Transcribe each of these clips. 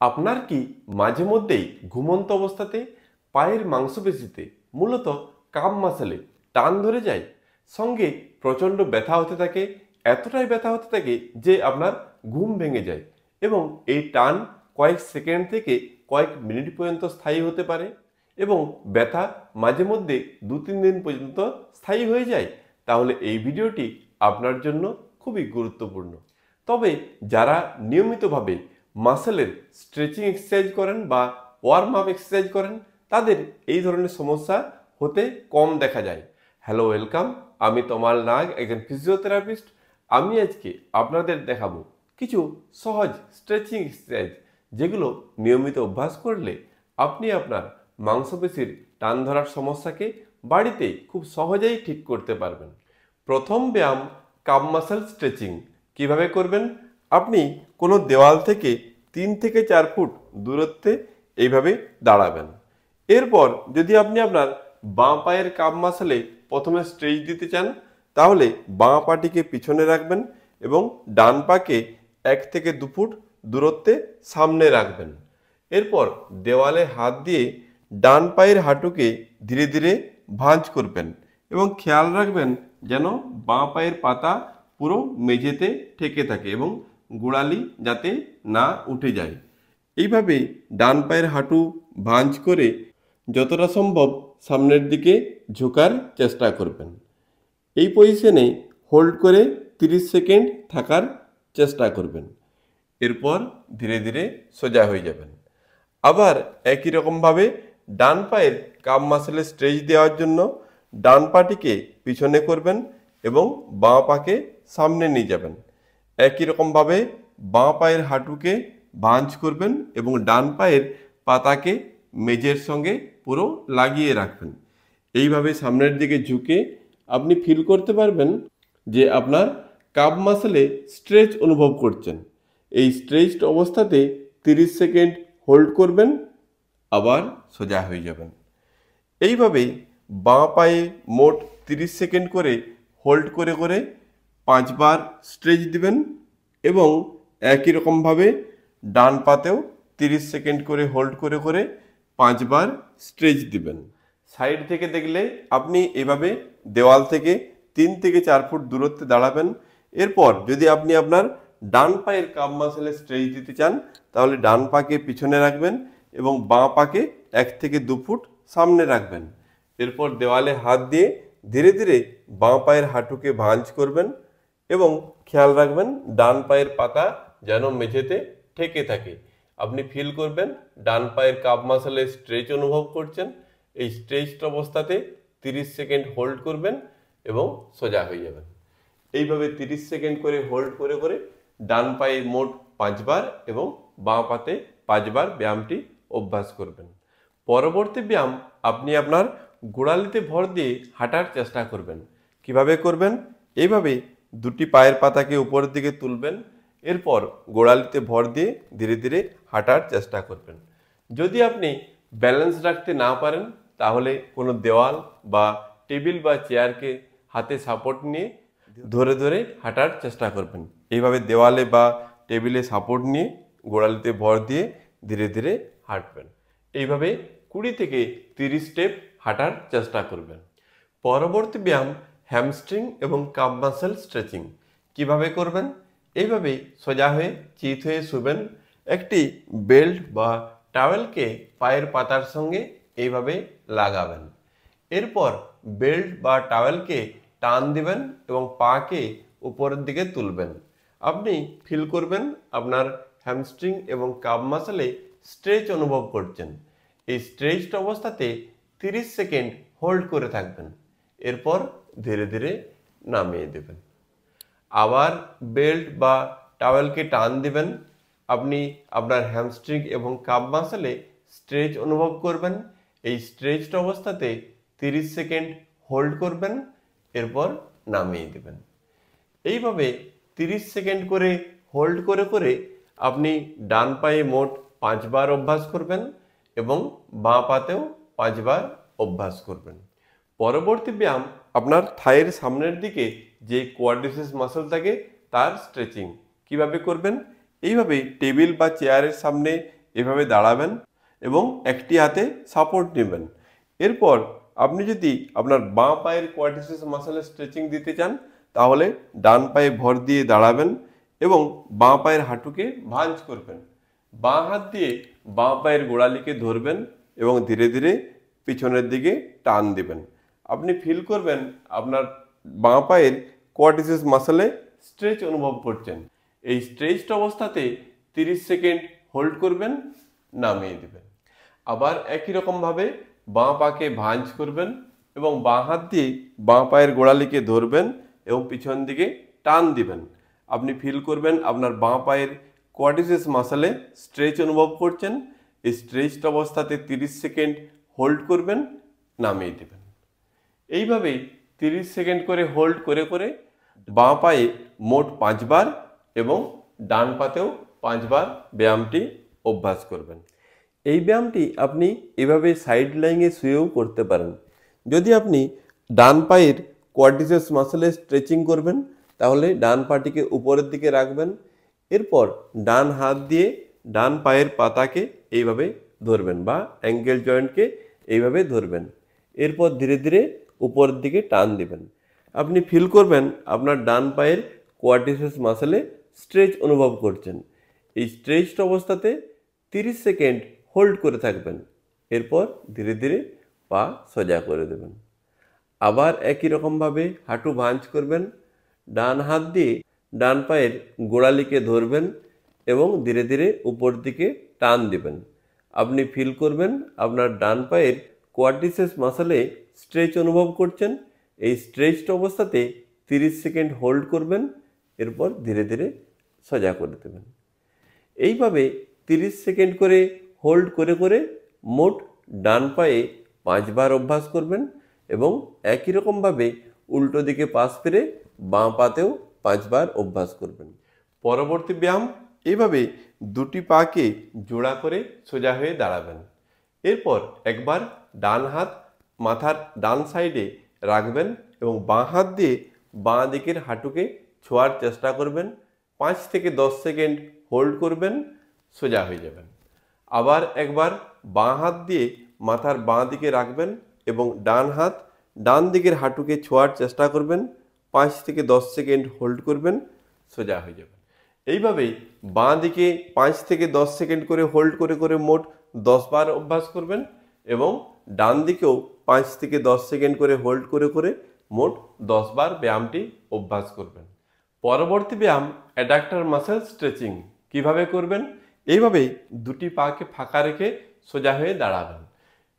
আপনার কি মাঝে মধ্যেই ঘুমন্ত অবস্থাতে পায়ের মাংসপেশিতে মূলত কাম মাসেলে টান ধরে যায়, সঙ্গে প্রচণ্ড ব্যথা হতে থাকে, এতটাই ব্যথা হতে থাকে যে আপনার ঘুম ভেঙে যায় এবং এই টান কয়েক সেকেন্ড থেকে কয়েক মিনিট পর্যন্ত স্থায়ী হতে পারে এবং ব্যথা মাঝে মধ্যে 2-3 দিন পর্যন্ত স্থায়ী হয়ে যায়? তাহলে এই ভিডিওটি আপনার জন্য খুবই গুরুত্বপূর্ণ। তবে যারা নিয়মিতভাবে মাসেলের স্ট্রেচিং এক্সারসাইজ করেন বা ওয়ার্ম আপ এক্সারসাইজ করেন, তাদের এই ধরনের সমস্যা হতে কম দেখা যায়। Hello, welcome. আমি তমাল নাগ, একজন ফিজিওথেরাপিস্ট। আমি আজকে আপনাদের দেখাবো কিছু সহজ স্ট্রেচিং এক্সারসাইজ, যেগুলো নিয়মিত অভ্যাস করলে আপনি আপনার মাংসপেশির টান ধরার সমস্যাকে বাড়িতে খুব সহজেই ঠিক করতে পারবেন। প্রথম ব্যায়াম, কাম মাসেল স্ট্রেচিং। কিভাবে করবেন? আপনি কোনো দেওয়াল থেকে 3 থেকে 4 ফুট দূরত্বে এইভাবে দাঁড়াবেন। এরপর যদি আপনি আপনার বাঁ পায়ের কাম মাসেলে প্রথমে স্ট্রেচ দিতে চান, তাহলে বাঁ পাটিকে পিছনে রাখবেন এবং ডান পাকে 1 থেকে 2 ফুট দূরত্বে সামনে রাখবেন। এরপর দেওয়ালে হাত দিয়ে ডান পায়ের হাঁটুকে ধীরে ধীরে ভাঁজ করবেন এবং খেয়াল রাখবেন যেন বাঁ পায়ের পাতা পুরো মেঝেতে ঠেকে থাকে এবং গোড়ালি যাতে না উঠে যায়। এইভাবে ডান পায়ের হাঁটু ভাঁজ করে যতটা সম্ভব সামনের দিকে ঝোঁকার চেষ্টা করবেন। এই পজিশনে হোল্ড করে 30 সেকেন্ড থাকার চেষ্টা করবেন। এরপর ধীরে ধীরে সোজা হয়ে যাবেন। আবার একই রকমভাবে ডান পায়ের কাম মাসেলে স্ট্রেচ দেওয়ার জন্য ডান পাটিকে পিছনে করবেন এবং বাঁ পাকে সামনে নিয়ে যাবেন। একই রকমভাবে বাঁ পায়ের হাঁটুকে ভাঁজ করবেন এবং ডান পায়ের পাতাকে মেঝের সঙ্গে পুরো লাগিয়ে রাখবেন। এইভাবে সামনের দিকে ঝুঁকে আপনি ফিল করতে পারবেন যে আপনার কাপ মাসেলে স্ট্রেচ অনুভব করছেন। এই স্ট্রেচড অবস্থাতে 30 সেকেন্ড হোল্ড করবেন, আবার সোজা হয়ে যাবেন। এইভাবে বাঁ পায়ে মোট 30 সেকেন্ড করে হোল্ড করে করে 5 বার স্ট্রেচ দিবেন এবং একই রকমভাবে ডান পাতেও 30 সেকেন্ড করে হোল্ড করে করে 5 বার স্ট্রেচ দিবেন। সাইড থেকে দেখলে আপনি এভাবে দেওয়াল থেকে 3 থেকে 4 ফুট দূরত্বে দাঁড়াবেন। এরপর যদি আপনি আপনার ডান পায়ের কাপ মাসেলে স্ট্রেচ দিতে চান, তাহলে ডান পাকে পিছনে রাখবেন এবং বাঁ পাকে 1 থেকে 2 ফুট সামনে রাখবেন। এরপর দেওয়ালে হাত দিয়ে ধীরে ধীরে বাঁ পায়ের হাঁটুকে ভাঁজ করবেন এবং খেয়াল রাখবেন ডান পায়ের পাতা যেন মেঝেতে ঠেকে থাকে। আপনি ফিল করবেন ডান পায়ের কাপ মাসেলে স্ট্রেচ অনুভব করছেন। এই স্ট্রেচড অবস্থাতে 30 সেকেন্ড হোল্ড করবেন এবং সোজা হয়ে যাবেন। এইভাবে 30 সেকেন্ড করে হোল্ড করে করে ডান পায়ে মোট 5 বার এবং বাঁ পাতে 5 বার ব্যায়ামটি অভ্যাস করবেন। পরবর্তী ব্যায়াম, আপনি আপনার গোড়ালিতে ভর দিয়ে হাঁটার চেষ্টা করবেন। কিভাবে করবেন? এইভাবে দুটি পায়ের পাতাকে উপরের দিকে তুলবেন, এরপর গোড়ালিতে ভর দিয়ে ধীরে ধীরে হাঁটার চেষ্টা করবেন। যদি আপনি ব্যালেন্স রাখতে না পারেন, তাহলে কোনো দেওয়াল বা টেবিল বা চেয়ারকে হাতে সাপোর্ট নিয়ে ধরে ধরে হাঁটার চেষ্টা করবেন। এইভাবে দেওয়ালে বা টেবিলে সাপোর্ট নিয়ে গোড়ালিতে ভর দিয়ে ধীরে ধীরে হাঁটবেন। এইভাবে 20 থেকে 30 স্টেপ হাঁটার চেষ্টা করবেন। পরবর্তী ব্যায়াম, হ্যামস্ট্রিং এবং কাপ মাসেল স্ট্রেচিং। কিভাবে করবেন? এইভাবে সোজা হয়ে চিত হয়ে শুবেন। একটি বেল্ট বা টাওয়েলকে পায়ের পাতার সঙ্গে এইভাবে লাগাবেন। এরপর বেল্ট বা টাওয়েলকে টান দিবেন এবং পাকে উপরের দিকে তুলবেন। আপনি ফিল করবেন আপনার হ্যামস্ট্রিং এবং কাপ মাসেলে স্ট্রেচ অনুভব করছেন। এই স্ট্রেচড অবস্থাতে 30 সেকেন্ড হোল্ড করে থাকবেন। এরপর ধীরে ধীরে নামিয়ে দেবেন। আবার বেল্ট বা টাওয়েলকে টান দিবেন। আপনি আপনার হ্যামস্ট্রিং এবং কাপ মাসেলে স্ট্রেচ অনুভব করবেন। এই স্ট্রেচড অবস্থাতে 30 সেকেন্ড হোল্ড করবেন, এরপর নামিয়ে দেবেন। এইভাবে 30 সেকেন্ড করে হোল্ড করে করে আপনি ডান পায়ে মোট 5 বার অভ্যাস করবেন এবং বাঁ পাতেও 5 বার অভ্যাস করবেন। পরবর্তী ব্যায়াম, আপনার থাইয়ের সামনের দিকে যে কোয়াড্রিসেপস মাসল থাকে তার স্ট্রেচিং। কিভাবে করবেন? এইভাবে টেবিল বা চেয়ারের সামনে এভাবে দাঁড়াবেন এবং একটি হাতে সাপোর্ট নেবেন। এরপর আপনি যদি আপনার বাঁ পায়ের কোয়াড্রিসেপস মাসেলের স্ট্রেচিং দিতে চান তাহলে ডান পায়ে ভর দিয়ে দাঁড়াবেন এবং বাঁ পায়ের হাঁটুকে ভাঁজ করবেন। বাঁ হাত দিয়ে বাঁ পায়ের গোড়ালিকে ধরবেন এবং ধীরে ধীরে পিছনের দিকে টান দিবেন। আপনি ফিল করবেন আপনার বাঁ পায়ের কোয়াড্রিসেপস মাসেলে স্ট্রেচ অনুভব করছেন। এই স্ট্রেচড অবস্থাতে 30 সেকেন্ড হোল্ড করবেন, নামিয়ে দেবেন। আবার একই রকমভাবে বাঁ পাকে ভাঁজ করবেন এবং বাঁ হাত দিয়ে বাঁ পায়ের গোড়ালিকে ধরবেন এবং পিছন দিকে টান দিবেন। আপনি ফিল করবেন আপনার বাঁ পায়ের কোয়াড্রিসেপস মাসেলে স্ট্রেচ অনুভব করছেন। এই স্ট্রেচড অবস্থাতে 30 সেকেন্ড হোল্ড করবেন, নামিয়ে দেবেন। এইভাবেই 30 সেকেন্ড করে হোল্ড করে করে বাঁ পায়ে মোট 5 বার এবং ডান পাতেও 5 বার ব্যায়ামটি অভ্যাস করবেন। এই ব্যায়ামটি আপনি এভাবে সাইড লাইনে শুয়েও করতে পারেন। যদি আপনি ডান পায়ের কোয়াড্রিসেপস মাসেলে স্ট্রেচিং করবেন তাহলে ডান পাটিকে উপরের দিকে রাখবেন। এরপর ডান হাত দিয়ে ডান পায়ের পাতাকে এইভাবে ধরবেন বা অ্যাঙ্গেল জয়েন্টকে এইভাবে ধরবেন। এরপর ধীরে ধীরে উপরের দিকে টান দিবেন। আপনি ফিল করবেন আপনার ডান পায়ের কোয়াড্রিসেপস মাসেলে স্ট্রেচ অনুভব করছেন। এই স্ট্রেচড অবস্থাতে 30 সেকেন্ড হোল্ড করে থাকবেন। এরপর ধীরে ধীরে পা সোজা করে দেবেন। আবার একই রকমভাবে হাঁটু ভাঁজ করবেন। ডান হাত দিয়ে ডান পায়ের গোড়ালিকে ধরবেন এবং ধীরে ধীরে উপর দিকে টান দিবেন। আপনি ফিল করবেন আপনার ডান পায়ের কোয়াড্রিসেপস মাসেলে স্ট্রেচ অনুভব করছেন। এই স্ট্রেচড অবস্থাতে 30 সেকেন্ড হোল্ড করবেন, এরপর ধীরে ধীরে সোজা করে দেবেন। এইভাবে 30 সেকেন্ড করে হোল্ড করে করে মোট ডান পায়ে 5 বার অভ্যাস করবেন এবং একই রকমভাবে উল্টো দিকে পাশ ফিরে বাঁ পাতেও 5 বার অভ্যাস করবেন। পরবর্তী ব্যায়াম এইভাবে দুটি পাকে জোড়া করে সোজা হয়ে দাঁড়াবেন। এরপর একবার ডান হাত মাথার ডান সাইডে রাখবেন এবং বাঁ হাত দিয়ে বাঁ দিকের হাঁটুকে ছোঁয়ার চেষ্টা করবেন। 5 থেকে 10 সেকেন্ড হোল্ড করবেন, সোজা হয়ে যাবেন। আবার একবার বাঁ হাত দিয়ে মাথার বাঁ দিকে রাখবেন এবং ডান হাত ডান দিকের হাঁটুকে ছোঁয়ার চেষ্টা করবেন। 5 থেকে 10 সেকেন্ড হোল্ড করবেন, সোজা হয়ে যাবেন। এইভাবেই বাঁ দিকে 5 থেকে 10 সেকেন্ড করে হোল্ড করে করে মোট 10 বার অভ্যাস করবেন এবং ডান দিকেও 5 থেকে 10 সেকেন্ড করে হোল্ড করে করে মোট 10 বার ব্যায়ামটি অভ্যাস করবেন। পরবর্তী ব্যায়াম অ্যাডাক্টর মাসেল স্ট্রেচিং কিভাবে করবেন? এইভাবেই দুটি পাকে ফাঁকা রেখে সোজা হয়ে দাঁড়াবেন।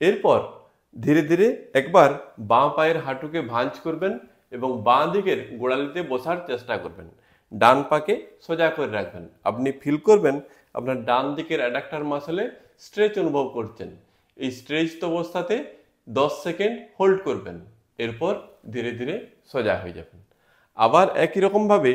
এরপর ধীরে ধীরে একবার বাঁ পায়ের হাঁটুকে ভাঁজ করবেন এবং বাঁ দিকের গোড়ালিতে বসার চেষ্টা করবেন। ডান পাকে সোজা করে রাখবেন। আপনি ফিল করবেন আপনার ডান দিকের অ্যাডাক্টর মাসেলে স্ট্রেচ অনুভব করছেন। এই স্ট্রেচড অবস্থাতে 10 সেকেন্ড হোল্ড করবেন, এরপর ধীরে ধীরে সোজা হয়ে যাবেন। আবার একই রকমভাবে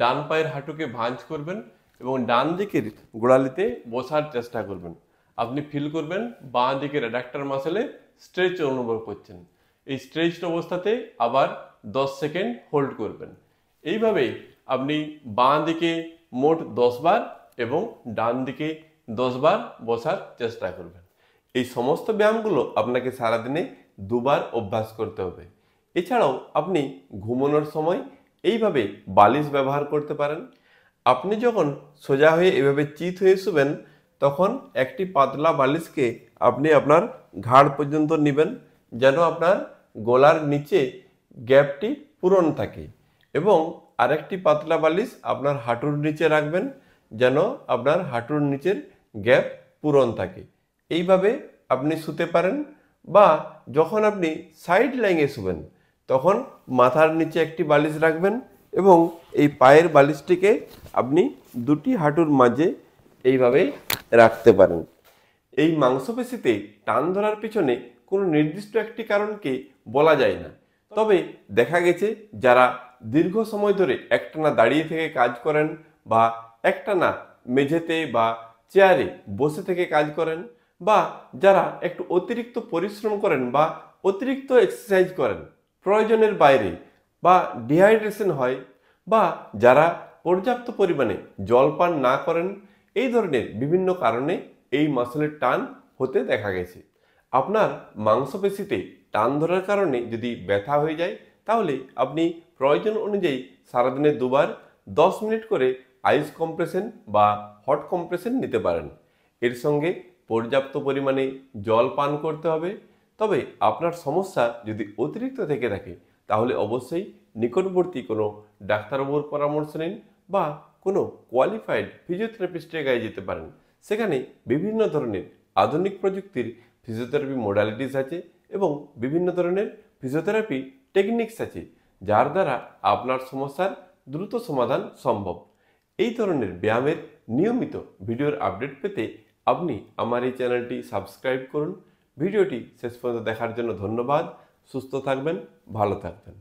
ডান পায়ের হাঁটুকে ভাঁজ করবেন এবং ডান দিকের গোড়ালিতে বসার চেষ্টা করবেন। আপনি ফিল করবেন বাঁ দিকের অ্যাডাক্টর মাসেলে স্ট্রেচ অনুভব করছেন। এই স্ট্রেচড অবস্থাতে আবার 10 সেকেন্ড হোল্ড করবেন। এইভাবেই আপনি বাঁ দিকে মোট 10 বার এবং ডান দিকে 10 বার বসার চেষ্টা করবেন। এই সমস্ত ব্যায়ামগুলো আপনাকে সারাদিনে 2 বার অভ্যাস করতে হবে। এছাড়াও আপনি ঘুমানোর সময় এইভাবে বালিশ ব্যবহার করতে পারেন। আপনি যখন সোজা হয়ে এভাবে চিত হয়ে শুবেন তখন একটি পাতলা বালিশকে আপনি আপনার ঘাড় পর্যন্ত নেবেন যেন আপনার গলার নিচে গ্যাপটি পূরণ থাকে এবং আরেকটি পাতলা বালিশ আপনার হাঁটুর নিচে রাখবেন যেন আপনার হাঁটুর নিচের গ্যাপ পূরণ থাকে। এইভাবে আপনি শুতে পারেন বা যখন আপনি সাইড লাইনে শুবেন তখন মাথার নিচে একটি বালিশ রাখবেন এবং এই পায়ের বালিশটিকে আপনি দুটি হাঁটুর মাঝে এইভাবে রাখতে পারেন। এই মাংসপেশিতে টান ধরার পিছনে কোনো নির্দিষ্ট একটি কারণকে বলা যায় না, তবে দেখা গেছে যারা দীর্ঘ সময় ধরে একটানা দাঁড়িয়ে থেকে কাজ করেন বা একটানা মেঝেতে বা চেয়ারে বসে থেকে কাজ করেন বা যারা একটু অতিরিক্ত পরিশ্রম করেন বা অতিরিক্ত এক্সারসাইজ করেন প্রয়োজনের বাইরে বা ডিহাইড্রেশন হয় বা যারা পর্যাপ্ত পরিমাণে জল পান না করেন, এই ধরনের বিভিন্ন কারণে এই মাসলের টান হতে দেখা গেছে। আপনার মাংসপেশিতে টান ধরার কারণে যদি ব্যথা হয়ে যায়, তাহলে আপনি প্রয়োজন অনুযায়ী সারাদিনে দুবার 10 মিনিট করে আইস কম্প্রেশন বা হট কম্প্রেশন নিতে পারেন। এর সঙ্গে পর্যাপ্ত পরিমাণে জল পান করতে হবে। তবে আপনার সমস্যা যদি অতিরিক্ত থেকে থাকে, তাহলে অবশ্যই নিকটবর্তী কোনো ডাক্তারবাবুর পরামর্শ নিন বা কোনো কোয়ালিফাইড ফিজিওথেরাপিস্টের কাছে যেতে পারেন। সেখানে বিভিন্ন ধরনের আধুনিক প্রযুক্তির ফিজিওথেরাপি মডালিটিস আছে এবং বিভিন্ন ধরনের ফিজিওথেরাপি টেকনিক্স আছে, যার দ্বারা আপনার সমস্যার দ্রুত সমাধান সম্ভব। এই ধরনের ব্যায়ামের নিয়মিত ভিডিওর আপডেট পেতে আপনি আমার এই চ্যানেলটি সাবস্ক্রাইব করুন। ভিডিওটি শেষ পর্যন্ত দেখার জন্য ধন্যবাদ। সুস্থ থাকবেন, ভালো থাকবেন।